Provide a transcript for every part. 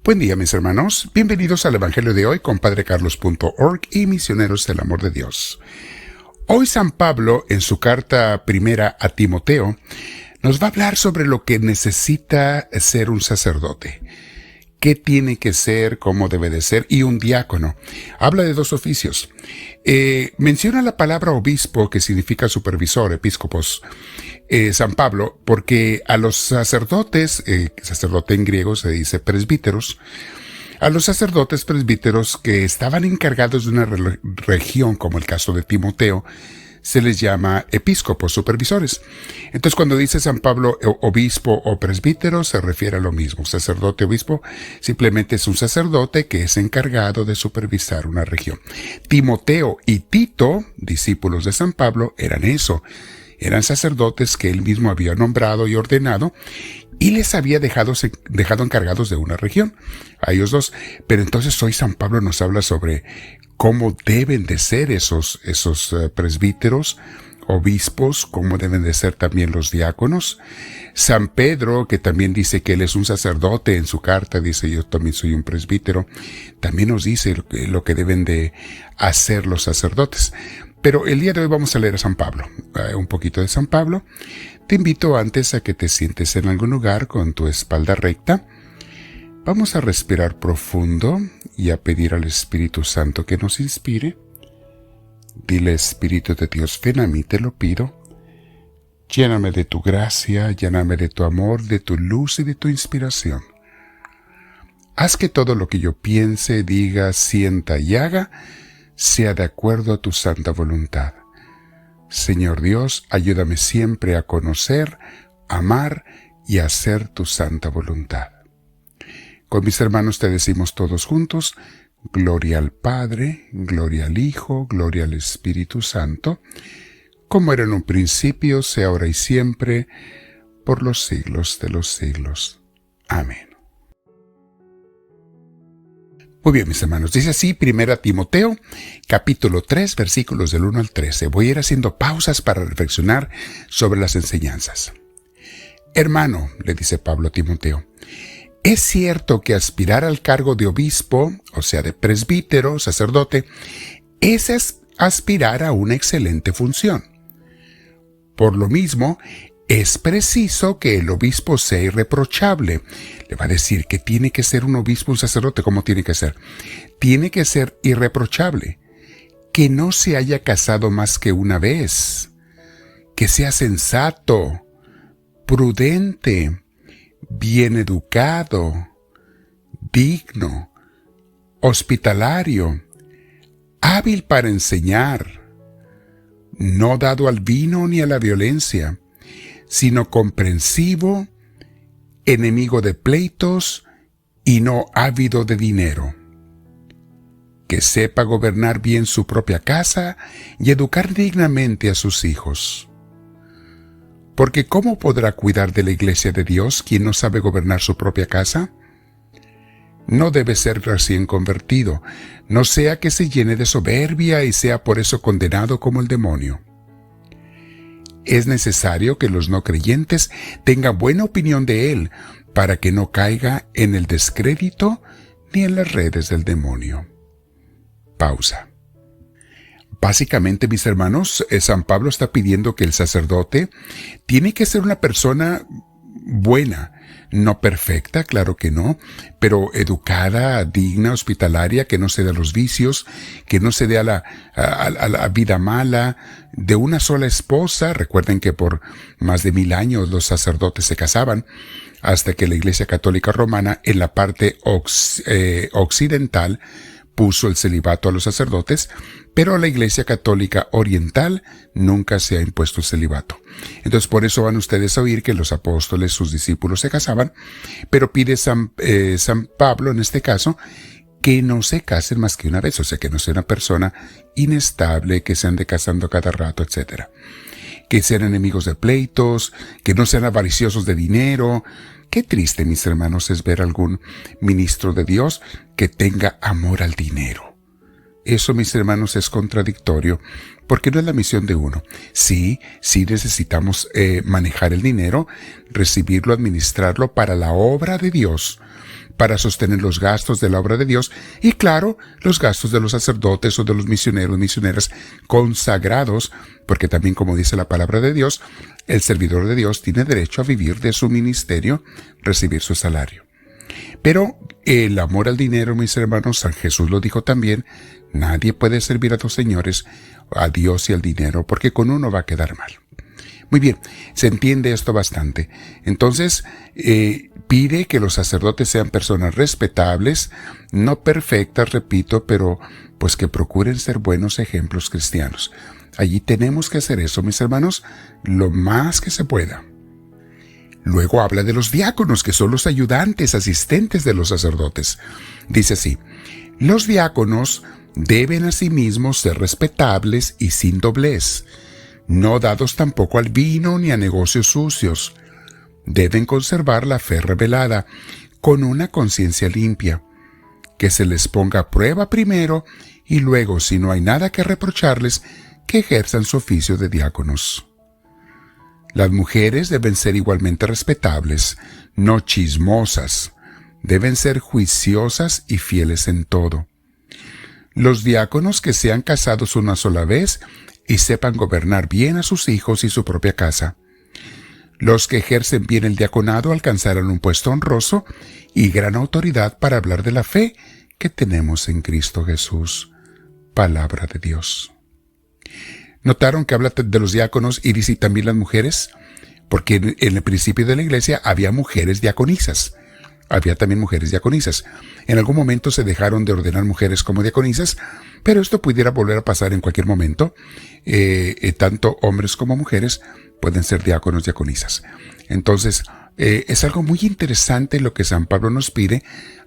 Buen día, mis hermanos. Bienvenidos al Evangelio de hoy con padrecarlos.org y Misioneros del Amor de Dios. Hoy San Pablo, en su carta primera a Timoteo, nos va a hablar sobre lo que necesita ser un sacerdote. ¿Qué tiene que ser, cómo debe de ser? Y un diácono. Habla de dos oficios. Menciona la palabra obispo, que significa supervisor, episcopos, San Pablo, porque a los sacerdotes, sacerdote en griego se dice presbíteros, a los sacerdotes presbíteros que estaban encargados de una región, como el caso de Timoteo, se les llama episcopos, supervisores. Entonces, cuando dice San Pablo obispo o presbítero, se refiere a lo mismo. Sacerdote, obispo, simplemente es un sacerdote que es encargado de supervisar una región. Timoteo y Tito, discípulos de San Pablo, eran eso. Eran sacerdotes que él mismo había nombrado y ordenado y les había dejado encargados de una región, a ellos dos. Pero entonces hoy San Pablo nos habla sobre cómo deben de ser esos presbíteros, obispos, cómo deben de ser también los diáconos. San Pedro, que también dice que él es un sacerdote, en su carta dice yo también soy un presbítero, también nos dice lo que deben de hacer los sacerdotes. Pero el día de hoy vamos a leer a San Pablo, un poquito de San Pablo. Te invito antes a que te sientes en algún lugar con tu espalda recta. Vamos a respirar profundo y a pedir al Espíritu Santo que nos inspire. Dile, Espíritu de Dios, ven a mí, te lo pido. Lléname de tu gracia, lléname de tu amor, de tu luz y de tu inspiración. Haz que todo lo que yo piense, diga, sienta y haga sea de acuerdo a tu santa voluntad. Señor Dios, ayúdame siempre a conocer, amar y hacer tu santa voluntad. Con mis hermanos te decimos todos juntos, gloria al Padre, gloria al Hijo, gloria al Espíritu Santo, como era en un principio, sea ahora y siempre, por los siglos de los siglos. Amén. Muy bien, mis hermanos, dice así 1 Timoteo, capítulo 3, versículos del 1 al 13. Voy a ir haciendo pausas para reflexionar sobre las enseñanzas. Hermano, le dice Pablo a Timoteo, es cierto que aspirar al cargo de obispo, o sea, de presbítero, sacerdote, es aspirar a una excelente función. Por lo mismo, es preciso que el obispo sea irreprochable. Le va a decir que tiene que ser un obispo, un sacerdote. ¿Cómo tiene que ser? Tiene que ser irreprochable. Que no se haya casado más que una vez. Que sea sensato, prudente, bien educado, digno, hospitalario, hábil para enseñar, no dado al vino ni a la violencia, sino comprensivo, enemigo de pleitos y no ávido de dinero. Que sepa gobernar bien su propia casa y educar dignamente a sus hijos. Porque ¿cómo podrá cuidar de la iglesia de Dios quien no sabe gobernar su propia casa? No debe ser recién convertido, no sea que se llene de soberbia y sea por eso condenado como el demonio. Es necesario que los no creyentes tengan buena opinión de él, para que no caiga en el descrédito ni en las redes del demonio. Pausa. Básicamente, mis hermanos, San Pablo está pidiendo que el sacerdote tiene que ser una persona buena, no perfecta, claro que no, pero educada, digna, hospitalaria, que no se dé a los vicios, que no se dé a la vida mala, de una sola esposa. Recuerden que por más de 1000 años los sacerdotes se casaban, hasta que la Iglesia Católica Romana, en la parte occidental, puso el celibato a los sacerdotes, pero la Iglesia Católica Oriental nunca se ha impuesto el celibato. Entonces, por eso van ustedes a oír que los apóstoles, sus discípulos, se casaban, pero pide San Pablo, en este caso, que no se casen más que una vez, o sea, que no sea una persona inestable, que se ande casando cada rato, etc. Que sean enemigos de pleitos, que no sean avariciosos de dinero. Qué triste, mis hermanos, es ver algún ministro de Dios que tenga amor al dinero. Eso, mis hermanos, es contradictorio, porque no es la misión de uno. Sí necesitamos manejar el dinero, recibirlo, administrarlo para la obra de Dios, para sostener los gastos de la obra de Dios y, claro, los gastos de los sacerdotes o de los misioneras consagrados, porque también, como dice la palabra de Dios, el servidor de Dios tiene derecho a vivir de su ministerio, recibir su salario. Pero el amor al dinero, mis hermanos, San Jesús lo dijo también, nadie puede servir a dos señores, a Dios y al dinero, porque con uno va a quedar mal. Muy bien, se entiende esto bastante. Entonces, pide que los sacerdotes sean personas respetables, no perfectas, repito, pero pues que procuren ser buenos ejemplos cristianos. Allí tenemos que hacer eso, mis hermanos, lo más que se pueda. Luego habla de los diáconos, que son los ayudantes, asistentes de los sacerdotes. Dice así: los diáconos deben asimismo ser respetables y sin doblez, no dados tampoco al vino ni a negocios sucios. Deben conservar la fe revelada, con una conciencia limpia, que se les ponga a prueba primero y luego, si no hay nada que reprocharles, que ejerzan su oficio de diáconos. Las mujeres deben ser igualmente respetables, no chismosas. Deben ser juiciosas y fieles en todo. Los diáconos que sean casados una sola vez y sepan gobernar bien a sus hijos y su propia casa. Los que ejercen bien el diaconado alcanzarán un puesto honroso y gran autoridad para hablar de la fe que tenemos en Cristo Jesús. Palabra de Dios. ¿Notaron que habla de los diáconos y dice también las mujeres? Porque en el principio de la iglesia había mujeres diaconisas. Había también mujeres diaconisas. En algún momento se dejaron de ordenar mujeres como diaconisas, pero esto pudiera volver a pasar en cualquier momento. Tanto hombres como mujeres pueden ser diáconos, diaconisas. Entonces, es algo muy interesante lo que San Pablo nos pide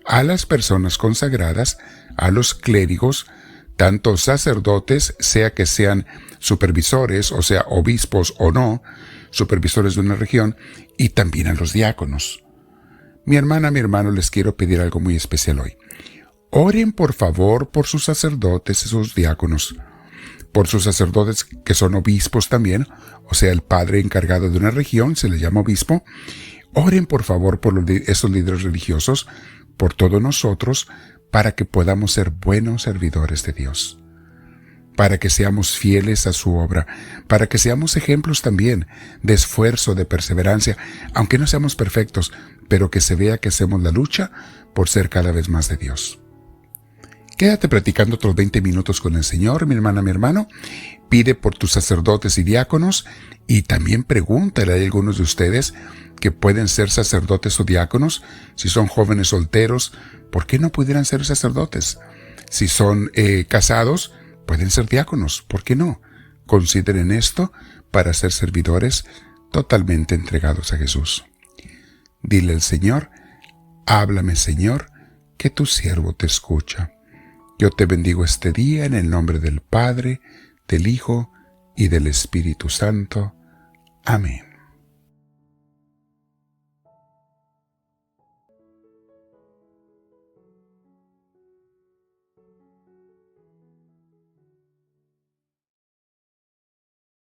a las personas consagradas, a los clérigos, tanto sacerdotes, sea que sean supervisores, o sea, obispos o no, supervisores de una región, y también a los diáconos. Mi hermana, mi hermano, les quiero pedir algo muy especial hoy. Oren por favor por sus sacerdotes y sus diáconos, por sus sacerdotes que son obispos también, o sea, el padre encargado de una región se le llama obispo. Oren por favor por esos líderes religiosos, por todos nosotros, para que podamos ser buenos servidores de Dios, para que seamos fieles a su obra, para que seamos ejemplos también de esfuerzo, de perseverancia, aunque no seamos perfectos, pero que se vea que hacemos la lucha por ser cada vez más de Dios. Quédate practicando otros 20 minutos con el Señor, mi hermana, mi hermano. Pide por tus sacerdotes y diáconos y también pregúntale a algunos de ustedes que pueden ser sacerdotes o diáconos. Si son jóvenes solteros, ¿por qué no pudieran ser sacerdotes? Si son casados, pueden ser diáconos, ¿por qué no? Consideren esto para ser servidores totalmente entregados a Jesús. Dile al Señor: háblame, Señor, que tu siervo te escucha. Yo te bendigo este día en el nombre del Padre, del Hijo y del Espíritu Santo. Amén.